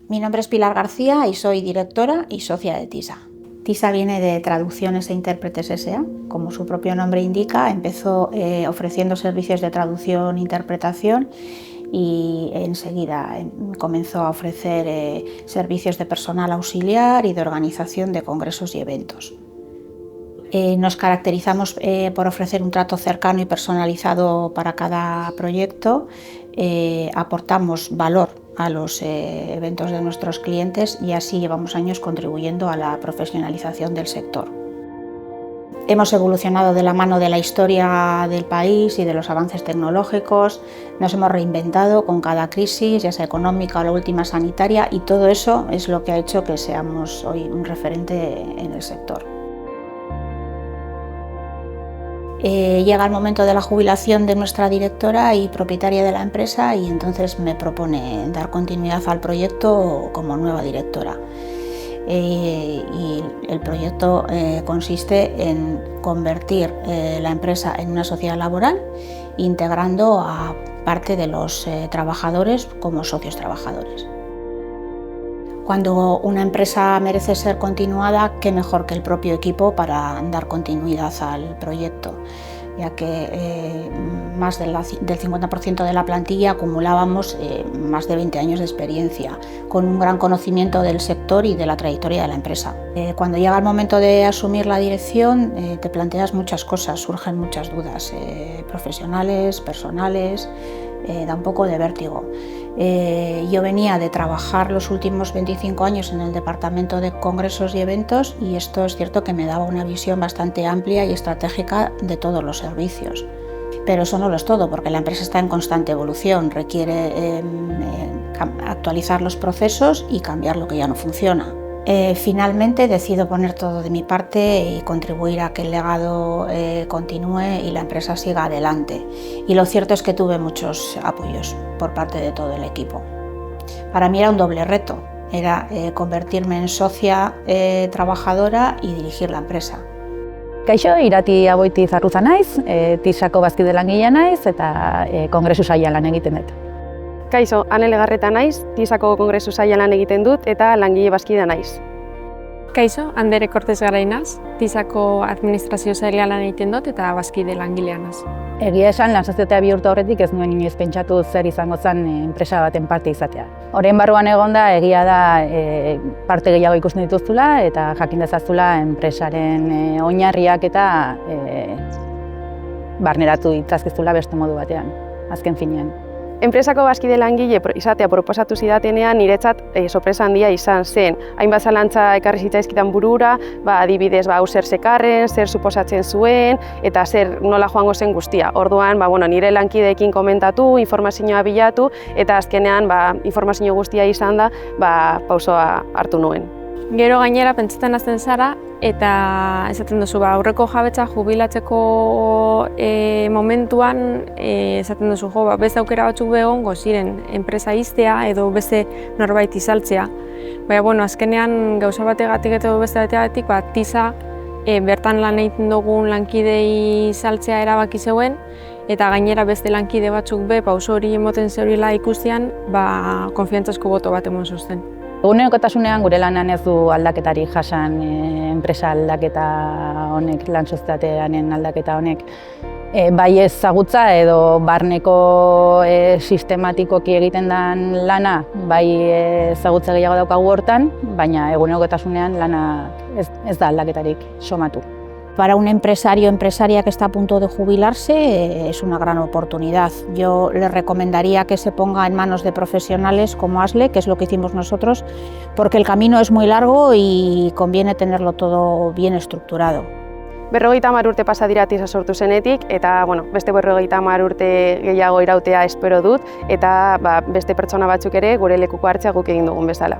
Mi nombre es Pilar García y soy directora y socia de TISA. TISA viene de Traducciones e Intérpretes S.A. Como su propio nombre indica, empezó ofreciendo servicios de traducción e interpretación y enseguida comenzó a ofrecer servicios de personal auxiliar y de organización de congresos y eventos. Nos caracterizamos por ofrecer un trato cercano y personalizado para cada proyecto, aportamos valor a los eventos de nuestros clientes y así llevamos años contribuyendo a la profesionalización del sector. Hemos evolucionado de la mano de la historia del país y de los avances tecnológicos, nos hemos reinventado con cada crisis, ya sea económica o la última sanitaria, y todo eso es lo que ha hecho que seamos hoy un referente en el sector. Llega el momento de la jubilación de nuestra directora y propietaria de la empresa y entonces me propone dar continuidad al proyecto como nueva directora. Y el proyecto consiste en convertir la empresa en una sociedad laboral, integrando a parte de los trabajadores como socios trabajadores. Cuando una empresa merece ser continuada, qué mejor que el propio equipo para dar continuidad al proyecto, ya que más del 50% de la plantilla acumulábamos más de 20 años de experiencia, con un gran conocimiento del sector y de la trayectoria de la empresa. Cuando llega el momento de asumir la dirección, te planteas muchas cosas, surgen muchas dudas profesionales, personales, da un poco de vértigo. Yo venía de trabajar los últimos 25 años en el departamento de congresos y eventos y esto es cierto que me daba una visión bastante amplia y estratégica de todos los servicios. Pero eso no lo es todo, porque la empresa está en constante evolución, requiere actualizar los procesos y cambiar lo que ya no funciona. Finalmente decido poner todo de mi parte y contribuir a que el legado continúe y la empresa siga adelante. Y lo cierto es que tuve muchos apoyos por parte de todo el equipo. Para mí era un doble reto, era convertirme en socia trabajadora y dirigir la empresa. Kaixo, Irati Aboitiz Arruza naiz, TISako bazkide langilea naiz eta kongresu sailean lan egiten dut. Kaixo, Ane Legarreta naiz, TISako kongresu sailean lan egiten dut eta langile bazkidea naiz. Kaixo, Andere Kortez Garai naiz, TISako administrazio sailean lan egiten dut eta bazkide langilea naiz. Egia esan, lan sozietate bihurtu aurretik ez nuen inoiz pentsatu zer izango zen enpresa baten parte izatea. Horren barruan egonda, egia da parte gehiago ikusten dituzula eta jakin dezazula enpresaren oinarriak eta barneratu ditzazkezula beste modu batean, azken finean. Enpresako bazkide langile izatea proposatu zidatenean niretzat sorpresa handia izan zen. Hainbat zalantza ekarri zitzaizkidan burura, adibidez hau zer zekarren, zer suposatzen zuen eta zer nola joango zen guztia. Orduan nire lankideekin komentatu, informazioa bilatu eta azkenean informazio guztia izan da pausoa hartu nuen. Gero gainera pentsatzen hasten zara eta esaten duzu aurreko jabetza jubilatzeko momentuan esaten duzu beste aukera batzuk egongo ziren enpresa ixtea edo beste norbait izaltzea. Baina azkenean gauza bategatik eta beste bategatik TISA bertan lan egiten dugun lankidei izaltzea erabaki zeuen eta gainera beste lankide batzuk pauso hori emoten zeurila ikustean konfiantzazko boto bat emon zuzten. Egunerokotasunean gure lanean ez du aldaketarik jasan enpresa aldaketa honek, lan sozietatearen aldaketa honek. Bai ezagutza edo barneko sistematikoki egiten den lana, bai ezagutza gehiago daukagu hortan, baina egunerokotasunean lana ez da aldaketarik somatu. Para un empresario o empresaria que está a punto de jubilarse es una gran oportunidad. Yo les recomendaría que se ponga en manos de profesionales como ASLE, que es lo que hicimos nosotros, porque el camino es muy largo y conviene tenerlo todo bien estructurado. 50 urte pasa dira TISA sortu zenetik eta beste 50 urte gehiago irautea espero dut eta beste pertsona batzuk ere gure lekuko hartzea guk egin dugun bezala.